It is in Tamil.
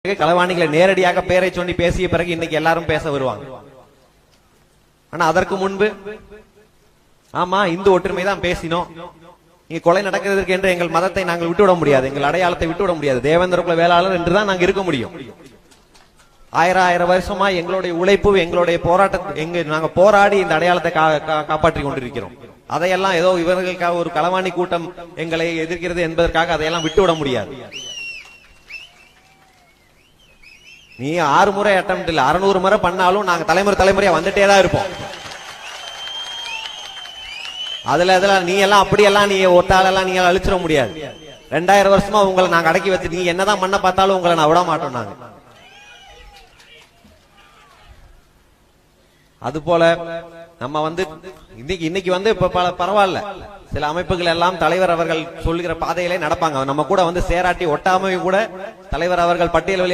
களவாணிகளை நேரடியாக பெயரை சொல்லி பேசிய பிறகு இன்னைக்கு எல்லாரும் பேச வருவாங்க. ஆனா அதற்கு முன்பு ஆமா இந்து ஒற்றுமை தான் பேசினோம், இங்க கொலை நடக்கிறதுக்கு என்று எங்கள் மதத்தை நாங்கள் விட்டுவிட முடியாது, எங்கள் அடையாளத்தை விட்டுவிட முடியாது, தேவேந்திர குல வேளாளர் என்றுதான் நாங்க இருக்க முடியும். ஆயிரம் வருஷமா எங்களுடைய உழைப்பு எங்களுடைய போராட்டத்தை நாங்க போராடி இந்த அடையாளத்தை காப்பாற்றி கொண்டிருக்கிறோம். அதையெல்லாம் ஏதோ இவர்களுக்காக ஒரு களவாணி கூட்டம் எங்களை எதிர்க்கிறது என்பதற்காக அதையெல்லாம் விட்டுவிட முடியாது. நீ 6 முறை அட்டம் இல்ல 600 முறை பண்ணாலும் நாங்க தலைமுறையா வந்துட்டே தான் இருப்போம். அதுல நீ எல்லாம் அப்படியெல்லாம் நீ ஒத்தாலெல்லாம் நீங்க அழிச்சிட முடியாது. 2000 வருஷமா உங்களை நாங்க அடக்கி வச்சு நீ என்னதான் மண்ணை பார்த்தாலும் உங்களை நான் விட மாட்டோம். நாங்க அது போல நம்ம இன்னைக்கு இப்ப பரவாயில்ல, சில அமைப்புகள் எல்லாம் தலைவர் அவர்கள் சொல்லுகிற பாதையிலே நடப்பாங்க. நம்ம கூட சேராட்டி ஒட்டாமை கூட தலைவர் அவர்கள் பட்டியல்